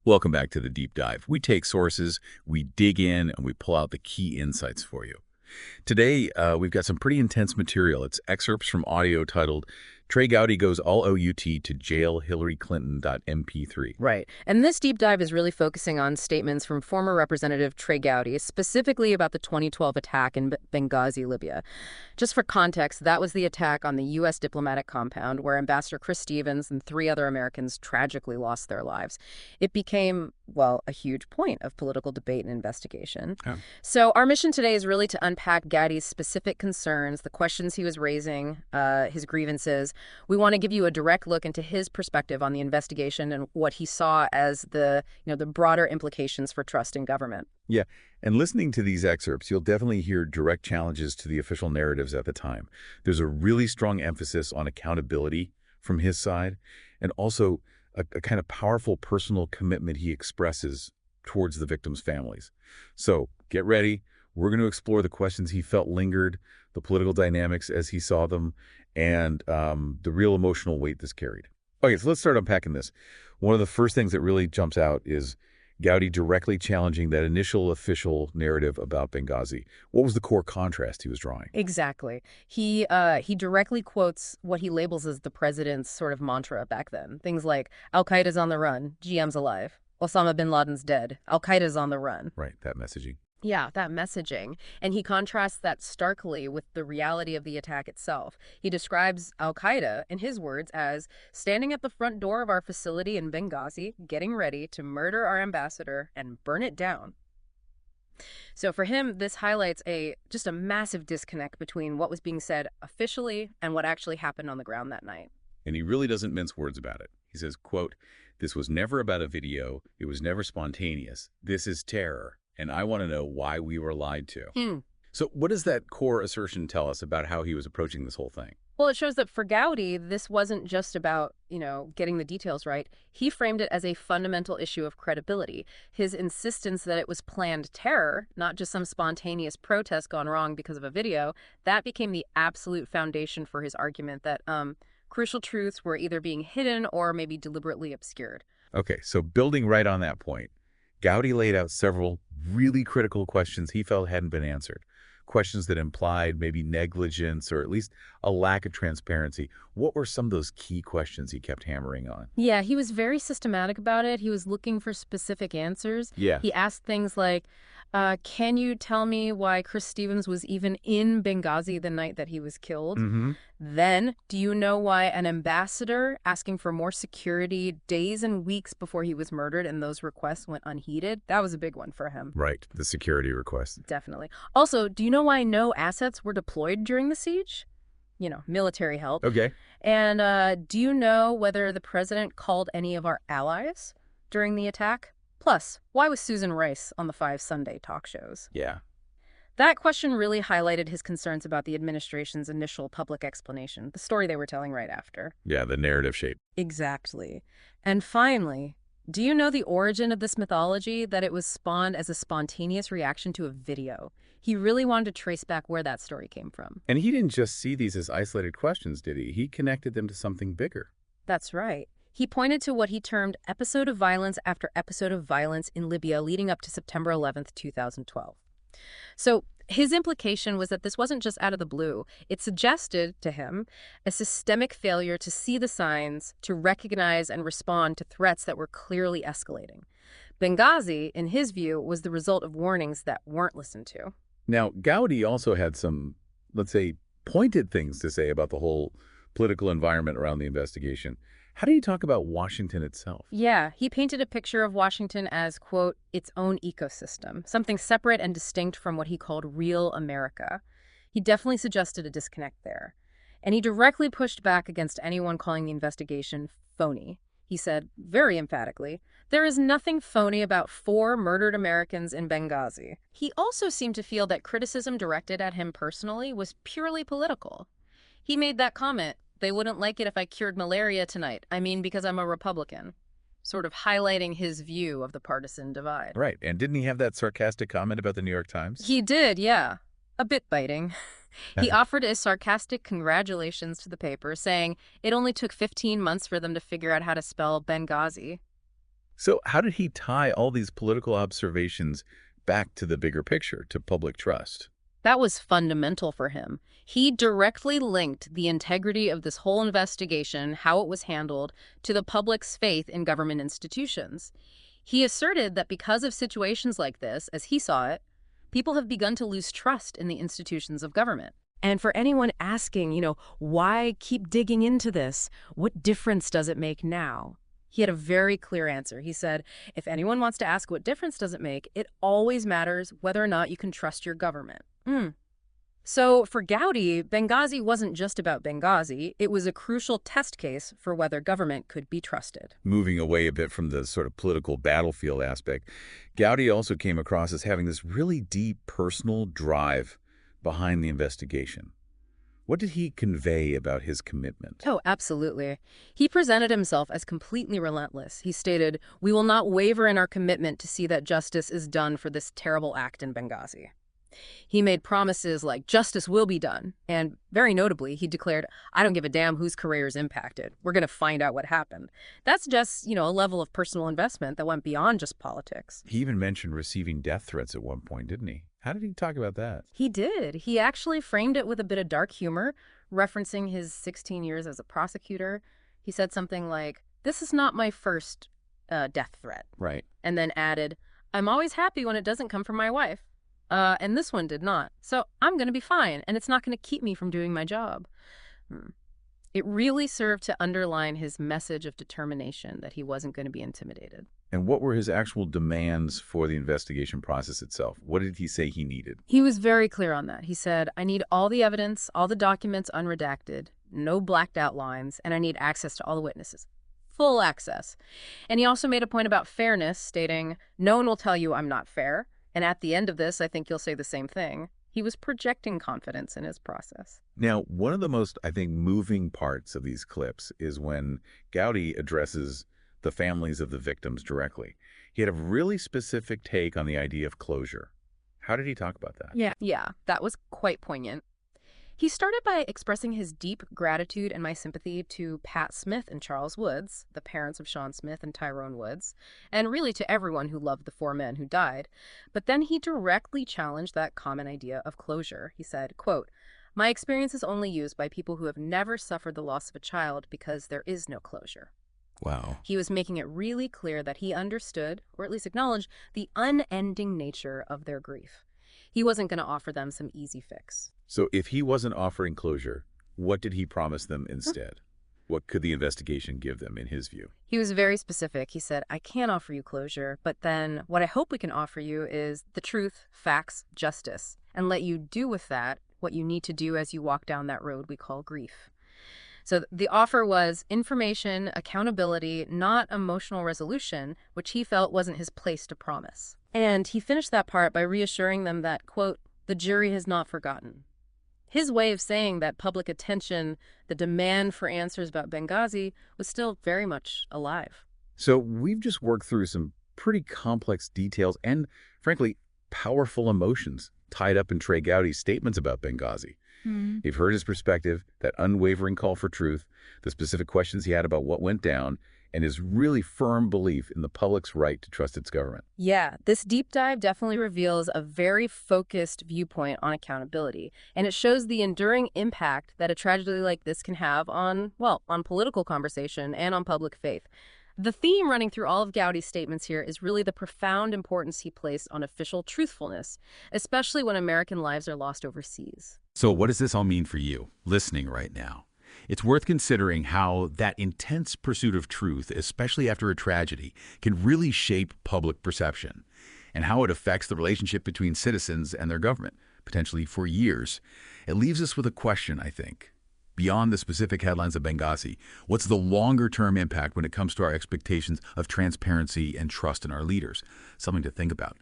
Welcome back to the Deep Dive. We take sources, we dig in, and we pull out the key insights for you. Today, we've got some pretty intense material. It's excerpts from audio titled Trey Gowdy Goes All OUT to Jail Hillary Clinton.mp3. Right. And this deep dive is really focusing on statements from former Representative Trey Gowdy, specifically about the 2012 attack in Benghazi, Libya. Just for context, that was the attack on the U.S. diplomatic compound where Ambassador Chris Stevens and 3 other Americans tragically lost their lives. It became, well, a huge point of political debate and investigation. Oh. So our mission today is really to unpack Gowdy's specific concerns, the questions he was raising, his grievances. We want to give you a direct look into his perspective on the investigation and what he saw as the broader implications for trust in government. Yeah, and listening to these excerpts, you'll definitely hear direct challenges to the official narratives at the time. There's a really strong emphasis on accountability from his side, and also a kind of powerful personal commitment he expresses towards the victims' families. So get ready. We're going to explore the questions he felt lingered, the political dynamics as he saw them, and the real emotional weight this carried. Okay, so let's start unpacking this. One of the first things that really jumps out is Gowdy directly challenging that initial official narrative about Benghazi. What was the core contrast he was drawing? Exactly. He directly quotes what he labels as the president's sort of mantra back then. Things like, Al-Qaeda's on the run, GM's alive. Osama bin Laden's dead. Al-Qaeda's on the run. Right, that messaging. Yeah, that messaging. And he contrasts that starkly with the reality of the attack itself. He describes al-Qaeda, in his words, as standing at the front door of our facility in Benghazi, getting ready to murder our ambassador and burn it down. So for him, this highlights just a massive disconnect between what was being said officially and what actually happened on the ground that night. And he really doesn't mince words about it. He says, quote, "This was never about a video. It was never spontaneous. This is terror. And I want to know why we were lied to." So what does that core assertion tell us about how he was approaching this whole thing? Well, it shows that for Gowdy, this wasn't just about, getting the details right. He framed it as a fundamental issue of credibility. His insistence that it was planned terror, not just some spontaneous protest gone wrong because of a video, that became the absolute foundation for his argument that crucial truths were either being hidden or maybe deliberately obscured. Okay, so building right on that point, Gowdy laid out several really critical questions he felt hadn't been answered. Questions that implied maybe negligence or at least a lack of transparency. What were some of those key questions he kept hammering on? Yeah, he was very systematic about it. He was looking for specific answers. Yeah. He asked things like, can you tell me why Chris Stevens was even in Benghazi the night that he was killed? Mm-hmm. Then, do you know why an ambassador asking for more security days and weeks before he was murdered and those requests went unheeded? That was a big one for him. Right, the security request. Definitely. Also, do you know why no assets were deployed during the siege? Military help. Okay. And do you know whether the president called any of our allies during the attack? Plus, why was Susan Rice on the 5 Sunday talk shows? Yeah. That question really highlighted his concerns about the administration's initial public explanation, the story they were telling right after. Yeah, the narrative shape. Exactly. And finally, do you know the origin of this mythology, that it was spawned as a spontaneous reaction to a video? He really wanted to trace back where that story came from. And he didn't just see these as isolated questions, did he? He connected them to something bigger. That's right. He pointed to what he termed episode of violence after episode of violence in Libya leading up to September 11th, 2012. So his implication was that this wasn't just out of the blue. It suggested to him a systemic failure to see the signs, to recognize and respond to threats that were clearly escalating. Benghazi, in his view, was the result of warnings that weren't listened to. Now, Gowdy also had some, let's say, pointed things to say about the whole political environment around the investigation. How do you talk about Washington itself? Yeah, he painted a picture of Washington as, quote, its own ecosystem, something separate and distinct from what he called real America. He definitely suggested a disconnect there. And he directly pushed back against anyone calling the investigation phony. He said, very emphatically, there is nothing phony about 4 murdered Americans in Benghazi. He also seemed to feel that criticism directed at him personally was purely political. He made that comment, "They wouldn't like it if I cured malaria tonight. I mean, because I'm a Republican," sort of highlighting his view of the partisan divide. Right. And didn't he have that sarcastic comment about the New York Times? He did, yeah. A bit biting. He offered a sarcastic congratulations to the paper, saying it only took 15 months for them to figure out how to spell Benghazi. So how did he tie all these political observations back to the bigger picture, to public trust? That was fundamental for him. He directly linked the integrity of this whole investigation, how it was handled, to the public's faith in government institutions. He asserted that because of situations like this, as he saw it, people have begun to lose trust in the institutions of government. And for anyone asking, why keep digging into this? What difference does it make now? He had a very clear answer. He said, if anyone wants to ask what difference does it make, it always matters whether or not you can trust your government. So for Gowdy, Benghazi wasn't just about Benghazi. It was a crucial test case for whether government could be trusted. Moving away a bit from the sort of political battlefield aspect, Gowdy also came across as having this really deep personal drive behind the investigation. What did he convey about his commitment? Oh, absolutely. He presented himself as completely relentless. He stated, "We will not waver in our commitment to see that justice is done for this terrible act in Benghazi." He made promises like justice will be done. And very notably, he declared, I don't give a damn whose career is impacted. We're going to find out what happened. That's just, a level of personal investment that went beyond just politics. He even mentioned receiving death threats at one point, didn't he? How did he talk about that? He did. He actually framed it with a bit of dark humor, referencing his 16 years as a prosecutor. He said something like, this is not my first death threat. Right. And then added, I'm always happy when it doesn't come from my wife. And this one did not. So I'm going to be fine, and it's not going to keep me from doing my job. It really served to underline his message of determination that he wasn't going to be intimidated. And what were his actual demands for the investigation process itself? What did he say he needed? He was very clear on that. He said, I need all the evidence, all the documents unredacted, no blacked out lines, and I need access to all the witnesses. Full access. And he also made a point about fairness, stating, no one will tell you I'm not fair. And at the end of this, I think you'll say the same thing. He was projecting confidence in his process. Now, one of the most, I think, moving parts of these clips is when Gowdy addresses the families of the victims directly. He had a really specific take on the idea of closure. How did he talk about that? Yeah, that was quite poignant. He started by expressing his deep gratitude and my sympathy to Pat Smith and Charles Woods, the parents of Sean Smith and Tyrone Woods, and really to everyone who loved the four men who died. But then he directly challenged that common idea of closure. He said, quote, my experience is only used by people who have never suffered the loss of a child because there is no closure. Wow. He was making it really clear that he understood, or at least acknowledged, the unending nature of their grief. He wasn't going to offer them some easy fix. So if he wasn't offering closure, what did he promise them instead? What could the investigation give them, in his view? He was very specific. He said, I can't offer you closure, but then what I hope we can offer you is the truth, facts, justice, and let you do with that what you need to do as you walk down that road we call grief. So the offer was information, accountability, not emotional resolution, which he felt wasn't his place to promise. And he finished that part by reassuring them that, quote, the jury has not forgotten. His way of saying that public attention, the demand for answers about Benghazi, was still very much alive. So we've just worked through some pretty complex details and, frankly, powerful emotions tied up in Trey Gowdy's statements about Benghazi. You've heard his perspective, that unwavering call for truth, the specific questions he had about what went down, and his really firm belief in the public's right to trust its government. Yeah, this deep dive definitely reveals a very focused viewpoint on accountability, and it shows the enduring impact that a tragedy like this can have on political conversation and on public faith. The theme running through all of Gowdy's statements here is really the profound importance he placed on official truthfulness, especially when American lives are lost overseas. So what does this all mean for you, listening right now? It's worth considering how that intense pursuit of truth, especially after a tragedy, can really shape public perception, and how it affects the relationship between citizens and their government, potentially for years. It leaves us with a question, I think. Beyond the specific headlines of Benghazi, what's the longer-term impact when it comes to our expectations of transparency and trust in our leaders? Something to think about.